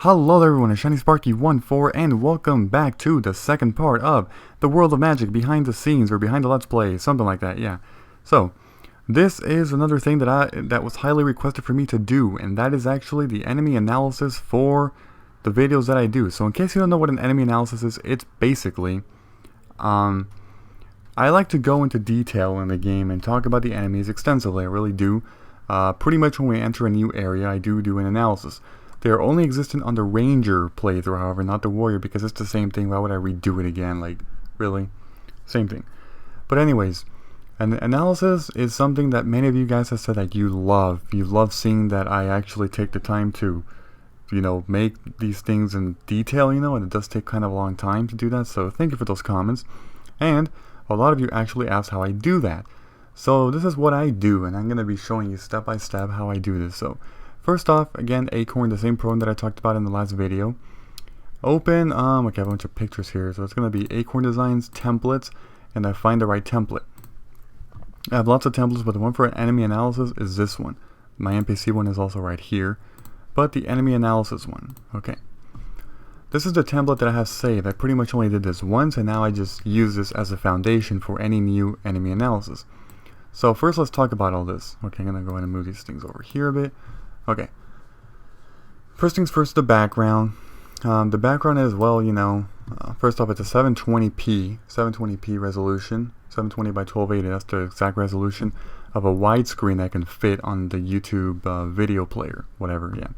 Hello everyone, it's ShinySparky14 and welcome back to the second part of the World of Magic behind the scenes, or behind the Let's Play, something like that, yeah. So, this is another thing that was highly requested for me to do, and that is actually the enemy analysis for the videos that I do. So in case you don't know what an enemy analysis is, it's basically, I like to go into detail in the game and talk about the enemies extensively, I really do. Pretty much when we enter a new area, I do an analysis. They are only existent on the Ranger playthrough, however, not the Warrior, because it's the same thing. Why would I redo it again? Like, really? Same thing. But anyways, an analysis is something that many of you guys have said that you love. You love seeing that I actually take the time to, make these things in detail, and it does take kind of a long time to do that. So thank you for those comments. And a lot of you actually asked how I do that. So this is what I do, and I'm going to be showing you step by step how I do this. So first off, again, Acorn, the same program that I talked about in the last video. Open, okay, I have a bunch of pictures here. So it's going to be Acorn Designs, Templates, and I find the right template. I have lots of templates, but the one for enemy analysis is this one. My NPC one is also right here, but the enemy analysis one, okay. This is the template that I have saved. I pretty much only did this once, and now I just use this as a foundation for any new enemy analysis. So first let's talk about all this. Okay, I'm going to go ahead and move these things over here a bit. Okay. First things first, the background. The background is, well, first off, it's a 720p resolution. 720 by 1280, that's the exact resolution of a widescreen that can fit on the YouTube video player, whatever, yeah.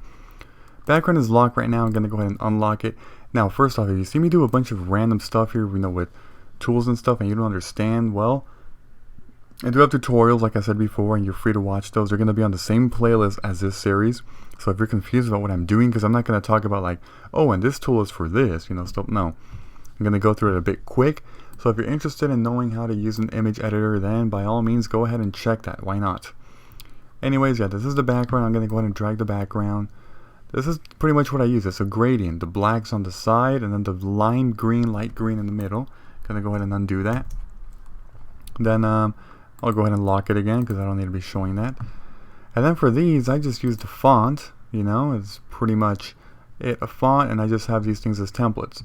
Background is locked right now. I'm going to go ahead and unlock it. Now, first off, if you see me do a bunch of random stuff here, with tools and stuff, and you don't understand, well, I do have tutorials, like I said before, and you're free to watch those. They're going to be on the same playlist as this series. So if you're confused about what I'm doing, because I'm not going to talk about like, oh, and this tool is for this, stuff. No. I'm going to go through it a bit quick. So if you're interested in knowing how to use an image editor, then by all means, go ahead and check that. Why not? Anyways, yeah, this is the background. I'm going to go ahead and drag the background. This is pretty much what I use. It's a gradient. The black's on the side, and then the lime green, light green in the middle. Going to go ahead and undo that. Then, I'll go ahead and lock it again because I don't need to be showing that. And then for these, I just use the font, it's pretty much a font, and I just have these things as templates.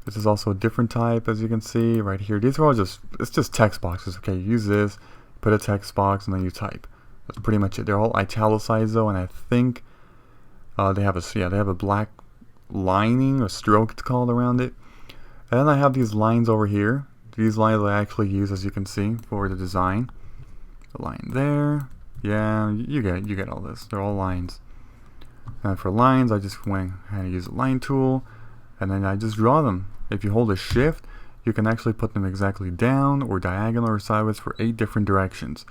This is also a different type, as you can see right here. These are all it's just text boxes. Okay, use this, put a text box, and then you type. That's pretty much it. They're all italicized though, and I think they have a black lining or stroke, it's called, around it. And then I have these lines over here. These lines I actually use, as you can see, for the design. The line there, yeah, you get all this. They're all lines. And for lines, I just went ahead and use the line tool, and then I just draw them. If you hold a shift, you can actually put them exactly down or diagonal or sideways for 8 different directions.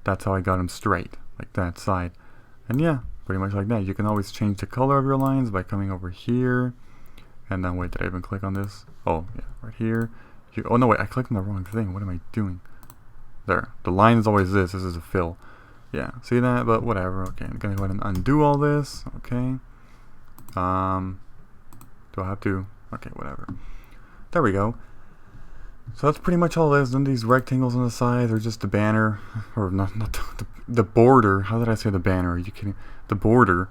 That's how I got them straight, like that side. And yeah, pretty much like that. You can always change the color of your lines by coming over here. And then, wait, did I even click on this? Oh, yeah, right here. Oh no, wait, I clicked on the wrong thing. What am I doing? There. The line is always this. This is a fill. Yeah, see that? But whatever. Okay, I'm going to go ahead and undo all this. Okay. Do I have to? Okay, whatever. There we go. So that's pretty much all this. Then these rectangles on the sides are just the banner. Or not the border. How did I say the banner? Are you kidding? The border.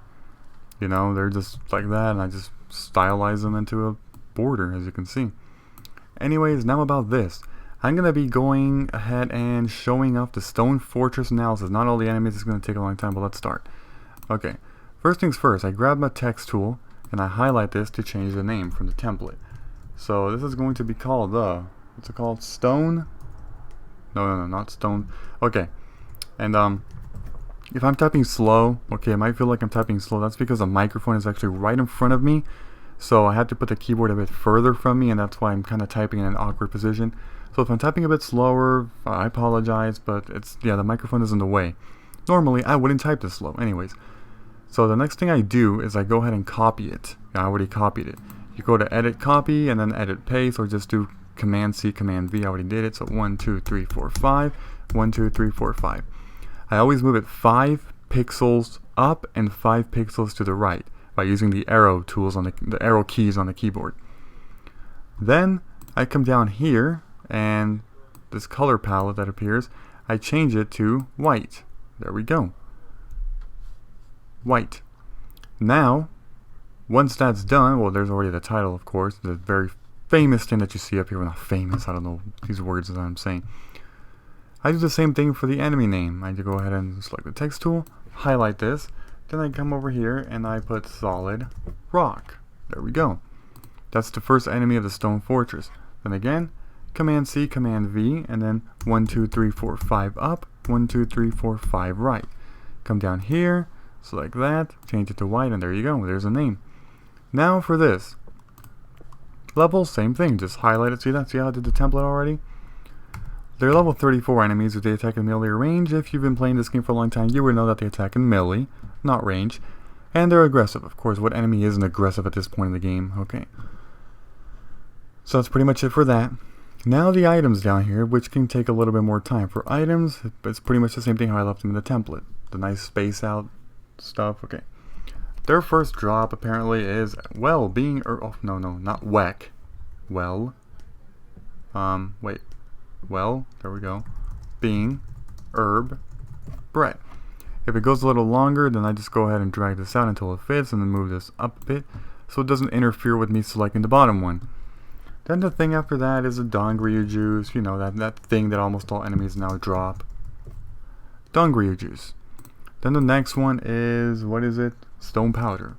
They're just like that. And I just stylize them into a border, as you can see. Anyways, now about this. I'm going to be going ahead and showing off the Stone Fortress analysis. Not all the enemies, it's going to take a long time, but let's start. Okay, first things first, I grab my text tool and I highlight this to change the name from the template. So this is going to be called what's it called? Stone? No, not Stone. Okay, and if I'm typing slow, okay, it might feel like I'm typing slow. That's because the microphone is actually right in front of me. So I had to put the keyboard a bit further from me, and that's why I'm kind of typing in an awkward position. So if I'm typing a bit slower, I apologize, but the microphone is in the way. Normally, I wouldn't type this slow. Anyways, so the next thing I do is I go ahead and copy it. I already copied it. You go to edit copy and then edit paste, or just do Command C, Command V. I already did it. So 1, 2, 3, 4, 5. 1, 2, 3, 4, 5. I always move it 5 pixels up and 5 pixels to the right by using the arrow tools on the arrow keys on the keyboard. Then I come down here, and this color palette that appears, I change it to white. There we go. White. Now Once that's done, well, there's already the title, of course, the very famous thing that you see up here. Well, not famous, I don't know these words that I'm saying. I do the same thing for the enemy name. I go ahead and select the text tool, highlight this, then I come over here and I put solid rock. There we go. That's the first enemy of the stone fortress. Then again, Command C, Command V, and then 1, 2, 3, 4, 5 up, 1, 2, 3, 4, 5 right. Come down here, select that, change it to white, and there you go. There's a name. Now for this level, same thing. Just highlight it. See that? See how I did the template already? They're level 34 enemies with they attack in melee range. If you've been playing this game for a long time, you would know that they attack in melee, not range. And they're aggressive. Of course, what enemy isn't aggressive at this point in the game? Okay. So that's pretty much it for that. Now the items down here, which can take a little bit more time. For items, it's pretty much the same thing how I left them in the template. The nice space out stuff. Okay. Their first drop apparently is well-being, or oh, no, not weck. Well. Wait. Well, there we go. Being, herb, bread. If it goes a little longer, then I just go ahead and drag this out until it fits, and then move this up a bit, so it doesn't interfere with me selecting the bottom one. Then the thing after that is a Dongryu juice, you know, that thing that almost all enemies now drop. Dongryu juice. Then the next one is, what is it? Stone powder.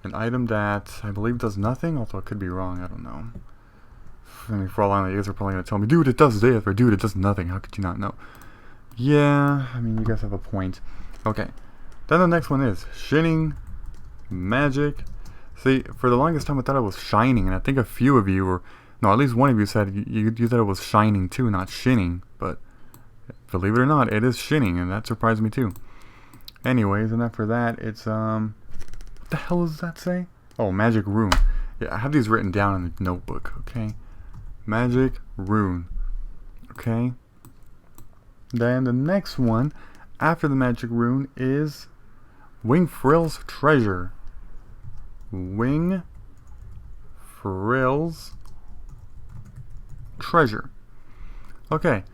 An item that I believe does nothing, although it could be wrong, I don't know. I mean, for all I know, you guys are probably going to tell me, dude, it does this, or dude, it does nothing. How could you not know? Yeah, I mean, you guys have a point. Okay. Then the next one is Shining Magic. See, for the longest time I thought it was Shining, and I think a few of you were, no, at least one of you said you thought it was Shining too, not Shinning. But believe it or not, it is Shinning, and that surprised me too. Anyways, and after that, it's what the hell does that say? Oh, Magic Rune. Yeah, I have these written down in the notebook. Okay. Magic Rune. Okay. Then the next one after the Magic Rune is Wing Frill's Treasure. Wing Frill's Treasure. Okay.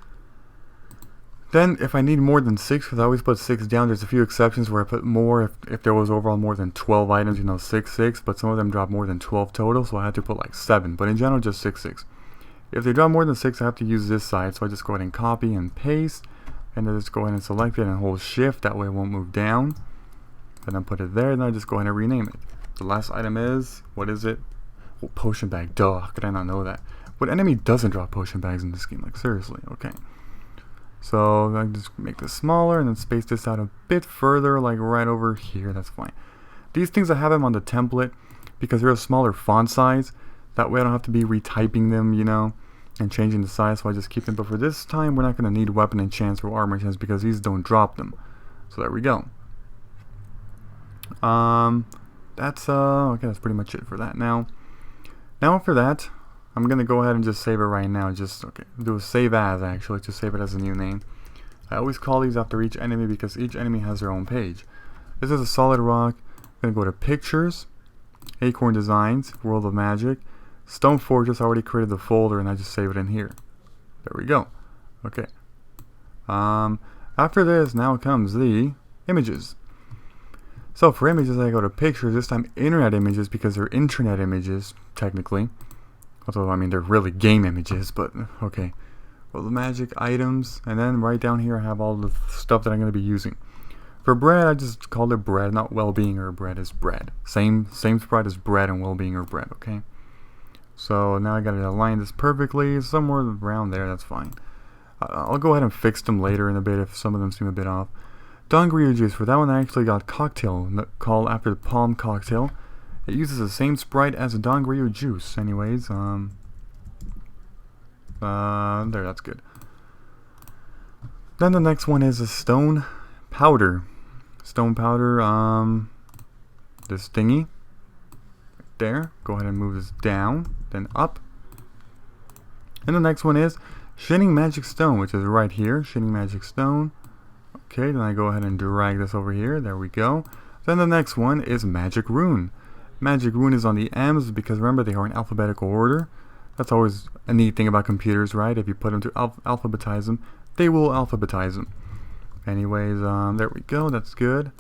Then if I need more than 6, because I always put 6 down, there's a few exceptions where I put more if there was overall more than 12 items, you know, 6, but some of them drop more than 12 total, so I had to put like 7, but in general just 6. If they drop more than 6, I have to use this side, so I just go ahead and copy and paste, and then just go ahead and select it and hold shift, that way it won't move down. And then put it there, and then I just go ahead and rename it. The last item is, what is it? Oh, potion bag, duh, how could I not know that? What enemy doesn't drop potion bags in this game? Like, seriously, okay. So, I just make this smaller, and then space this out a bit further, like right over here, that's fine. These things, I have them on the template, because they're a smaller font size. That way I don't have to be retyping them, you know, and changing the size, so I just keep them. But for this time, we're not going to need weapon enchants or armor enchants, because these don't drop them. So there we go. That's okay, that's pretty much it for that. Now for that, I'm gonna go ahead and just save it right now. Just do a save as, actually, to save it as a new name. I always call these after each enemy because each enemy has their own page. This is a solid rock. I'm gonna go to pictures, Acorn Designs, World of Magic, Stone Fortress. I already created the folder and I just save it in here. There we go. Okay. After this, now comes the images. So for images, I go to pictures, this time internet images, because they're internet images, technically. Although, I mean, they're really game images, but okay. Well, the magic items, and then right down here I have all the stuff that I'm going to be using. For bread, I just called it bread, not well-being or bread, is bread. Same sprite as bread and well-being or bread, okay? So now I got to align this perfectly, somewhere around there, that's fine. I'll go ahead and fix them later in a bit if some of them seem a bit off. Dongryu juice, for that one I actually got cocktail, called after the palm cocktail. It uses the same sprite as a Dongryu juice. Anyways, there, that's good. Then the next one is a stone powder. Stone powder, this thingy. Right there. Go ahead and move this down, then up. And the next one is Shining Magic Stone, which is right here. Shining Magic Stone. Okay, then I go ahead and drag this over here. There we go. Then the next one is Magic Rune. Magic Rune is on the M's because remember they are in alphabetical order. That's always a neat thing about computers, right? If you put them to alphabetize them, they will alphabetize them. Anyways, there we go. That's good.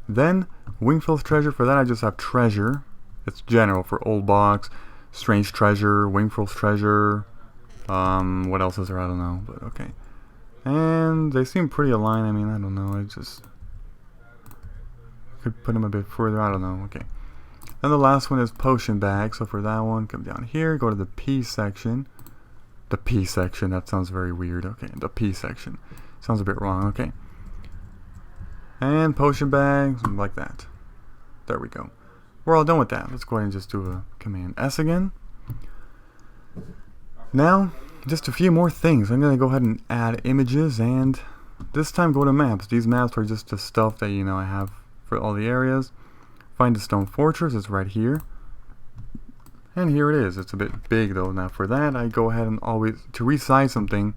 Then Wingfield's Treasure. For that I just have treasure. It's general for old box, strange treasure, Wingfrill's treasure. What else is there? I don't know, but okay. And they seem pretty aligned. I mean, I don't know. I just could put them a bit further. I don't know. Okay. Then the last one is potion bag. So for that one, come down here, go to the P section. The P section. That sounds very weird. Okay, the P section. Sounds a bit wrong. Okay. And potion bags, like that. There we go. We're all done with that. Let's go ahead and just do a Command S again. Now, just a few more things. I'm going to go ahead and add images, and this time go to maps. These maps are just the stuff that, you know, I have for all the areas. Find the stone fortress. It's right here. And here it is. It's a bit big though. Now for that, I go ahead and always, to resize something,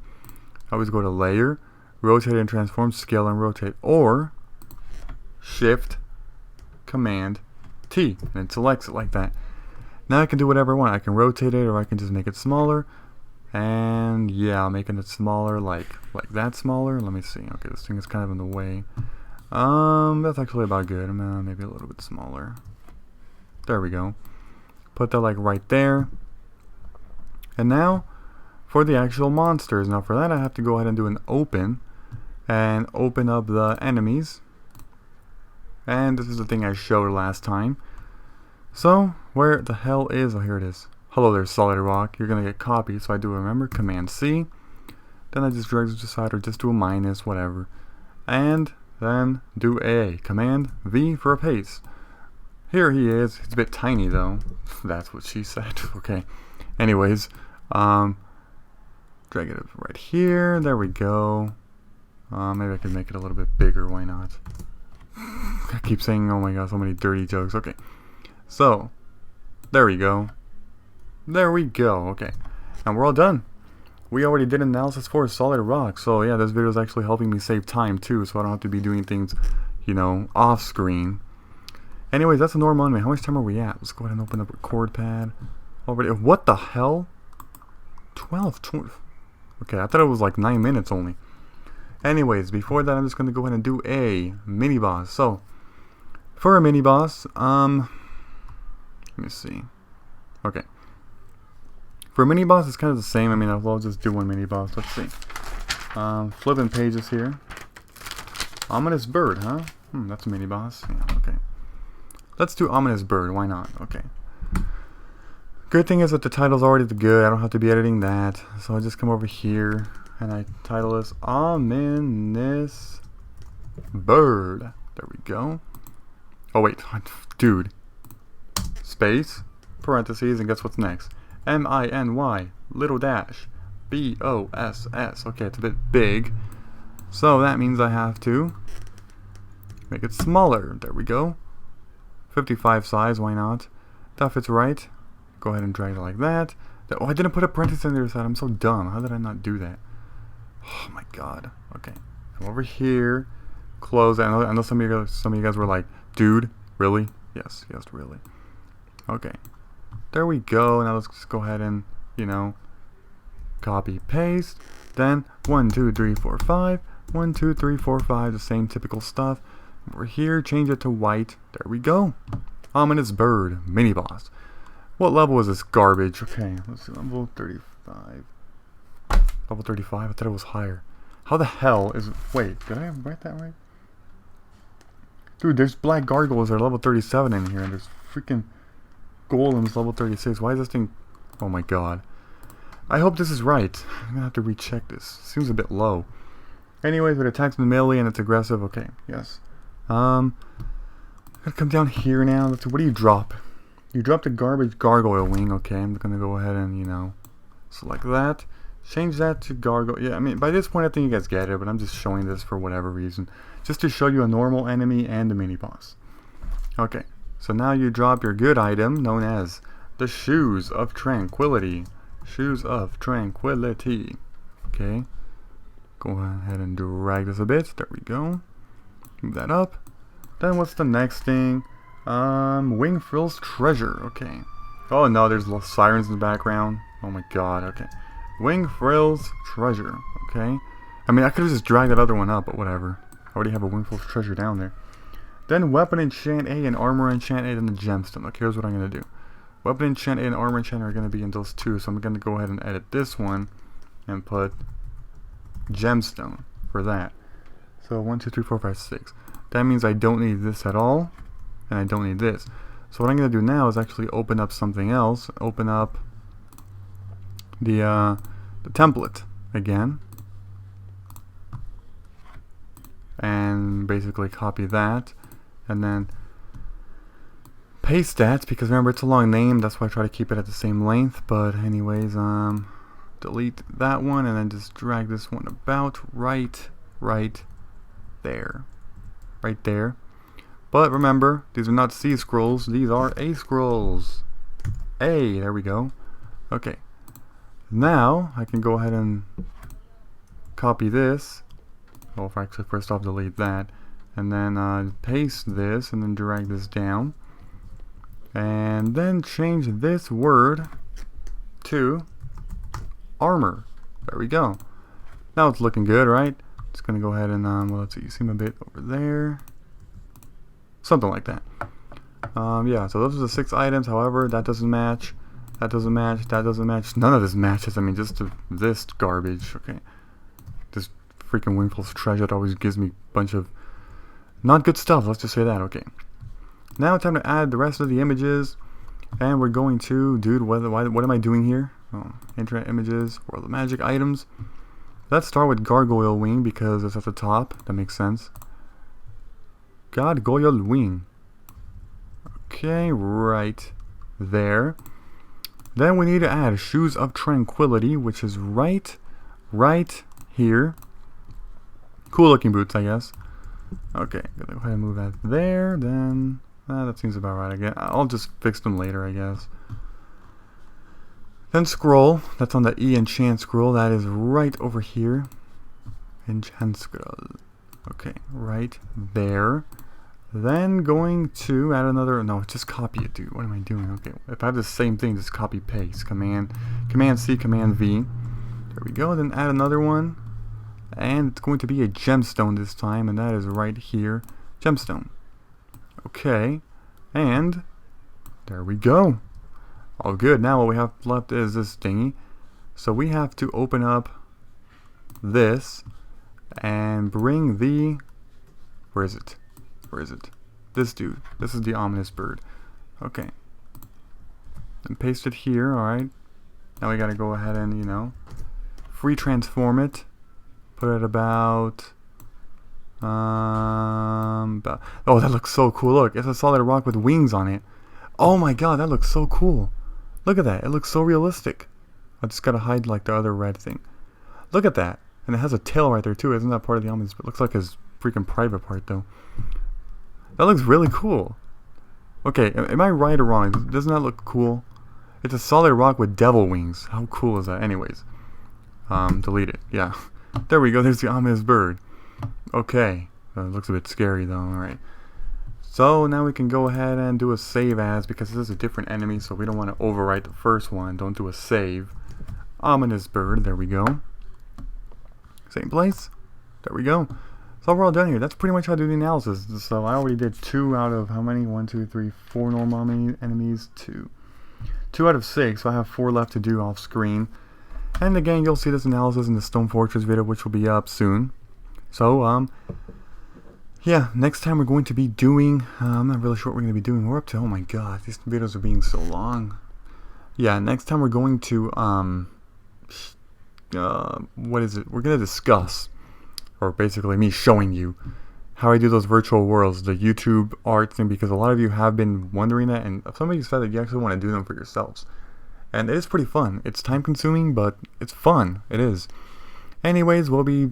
I always go to layer, rotate and transform, scale and rotate, or shift, command, T, and it selects it like that. Now I can do whatever I want. I can rotate it, or I can just make it smaller. And yeah, I'm making it smaller, like that smaller. Let me see. Okay, this thing is kind of in the way. That's actually about good. Maybe a little bit smaller. There we go. Put that like right there. And now for the actual monsters. Now for that I have to go ahead and do an open and open up the enemies. And this is the thing I showed last time. So where the hell is, oh, here it is. Hello there, solid rock. You're gonna get copied, so I do remember Command C. Then I just drag it to the side, or just do a minus, whatever. And then do A. Command V for a paste. Here he is. It's a bit tiny though. That's what she said. Okay. Anyways, drag it right here. There we go. Maybe I can make it a little bit bigger. Why not? I keep saying, oh my god, so many dirty jokes. Okay. So, there we go. There we go. Okay. And we're all done. We already did analysis for solid rock. So yeah, this video is actually helping me save time too, so I don't have to be doing things, you know, off screen. Anyways, that's a normal anime. How much time are we at? Let's go ahead and open up record pad. Already. What the hell? 12. Okay, I thought it was like 9 minutes only. Anyways, before that, I'm just going to go ahead and do a mini boss. So, for a mini boss, let me see. Okay. For a mini boss, it's kind of the same. I mean, I'll just do one mini boss. Let's see. Flipping pages here. Ominous bird, huh? That's a mini boss. Yeah, okay. Let's do ominous bird. Why not? Okay. Good thing is that the title's already good. I don't have to be editing that. So I just come over here and I title this Ominous Bird. There we go. Oh wait, dude. Space, parentheses, and guess what's next? M-I-N-Y, little dash, B-O-S-S. Okay, it's a bit big. So that means I have to make it smaller. There we go. 55 size, why not? That fits right. Go ahead and drag it like that. Oh, I didn't put a parenthesis on the other side. I'm so dumb. How did I not do that? Oh my god. Okay. Come over here. Close. I know some of you guys were like, dude, really? Yes, really. Okay. There we go. Now let's just go ahead and, you know, copy, paste. Then 1, 2, 3, 4, 5. 1, 2, 3, 4, 5. The same typical stuff. Over here, change it to white. There we go. Ominous bird, mini boss. What level is this garbage? Okay, let's see. Level 35. Level 35? I thought it was higher. How the hell is it? Wait, did I write that right? Dude, there's black gargoyles that are level 37 in here, and there's freaking golems level 36. Why is this thing? Oh my god. I hope this is right. I'm gonna have to recheck this. Seems a bit low. Anyways, it attacks the melee and it's aggressive. Okay, yes. I'm gonna come down here now. Let's see, what do you drop? You drop the garbage gargoyle wing. Okay, I'm gonna go ahead and, you know, select that. Change that to gargoyle. Yeah, I mean, by this point I think you guys get it, but I'm just showing this for whatever reason. Just to show you a normal enemy and a mini boss. Okay, so now you drop your good item known as the Shoes of Tranquility. Shoes of Tranquility. Okay. Go ahead and drag this a bit. There we go. Move that up. Then what's the next thing? Wingfrill's Treasure. Okay. Oh no, there's sirens in the background. Oh my god. Okay. Wingfrill's Treasure. Okay. I mean, I could have just dragged that other one up, but whatever. I already have a Wingfrill's Treasure down there. Then weapon enchant A and armor enchant A, then the gemstone. Okay, here's what I'm going to do. Weapon enchant A and armor enchant are going to be in those two, so I'm going to go ahead and edit this one and put gemstone for that. So 1, 2, 3, 4, 5, 6. That means I don't need this at all, and I don't need this. So what I'm going to do now is actually open up something else. Open up the template again, and basically copy that, and then paste that, because remember it's a long name, that's why I try to keep it at the same length. But anyways, delete that one and then just drag this one about right there. Right there. But remember, these are not C scrolls, these are A scrolls. A, there we go. Okay. Now I can go ahead and copy this. Well, if I actually first off delete that, and then paste this, and then drag this down, and then change this word to armor. There we go. Now it's looking good, right? Just gonna go ahead and well, let's see, you see them a bit over there, something like that. Yeah, so those are the 6 items. However, that doesn't match, that doesn't match, that doesn't match, none of this matches. I mean, just this garbage. Okay, this freaking Windfall's treasure always gives me a bunch of not good stuff, let's just say that. Okay, now it's time to add the rest of the images, and we're going to, dude, what am I doing here? Oh, internet images, world of magic items. Let's start with gargoyle wing because it's at the top. That makes sense. Gargoyle wing. Okay, right there. Then we need to add shoes of tranquility, which is right here. Cool looking boots, I guess. Okay, gonna go ahead and move that there. Then that seems about right. Again, I'll just fix them later, I guess. Then scroll. That's on the E enchant scroll. That is right over here. Enchant scroll. Okay, right there. Then going to add another. No, just copy it, dude. What am I doing? Okay, if I have the same thing, just copy paste. Command C, Command V. There we go. Then add another one. And it's going to be a gemstone this time, and that is right here. Gemstone. Okay, and there we go. All good. Now what we have left is this thingy. So we have to open up this and bring the, where is it? Where is it? This dude. This is the ominous bird. Okay. And paste it here. Alright. Now we gotta go ahead and, you know, free transform it. Put it about oh, that looks so cool. Look, it's a solid rock with wings on it. Oh my god, that looks so cool. Look at that. It looks so realistic. I just gotta hide like the other red thing. Look at that. And it has a tail right there too. Isn't that part of the ominous? It looks like his freaking private part though. That looks really cool. Okay, am I right or wrong? Doesn't that look cool? It's a solid rock with devil wings. How cool is that? Anyways. Delete it. Yeah. There we go. There's the ominous bird. Okay. It looks a bit scary though. Alright. So now we can go ahead and do a save as, because this is a different enemy, so we don't want to overwrite the first one. Don't do a save. Ominous bird. There we go. Same place. There we go. So we're all done here. That's pretty much how I do the analysis. So I already did 2 out of how many? 1, 2, 3, 4 normal enemies. 2 out of 6. So I have 4 left to do off screen. And again, you'll see this analysis in the Stone Fortress video, which will be up soon. So, yeah, next time we're going to be doing, I'm not really sure what we're going to be doing. We're up to, oh my god, these videos are being so long. Yeah, next time we're going to, what is it? We're going to discuss, or basically me showing you, how I do those virtual worlds, the YouTube art thing, because a lot of you have been wondering that, and some of you said that you actually want to do them for yourselves. And it is pretty fun. It's time consuming, but it's fun. It is. Anyways, we'll be,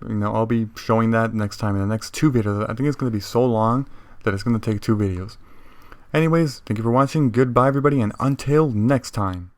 I'll be showing that next time in the next 2 videos. I think it's going to be so long that it's going to take 2 videos. Anyways, thank you for watching. Goodbye, everybody, and until next time.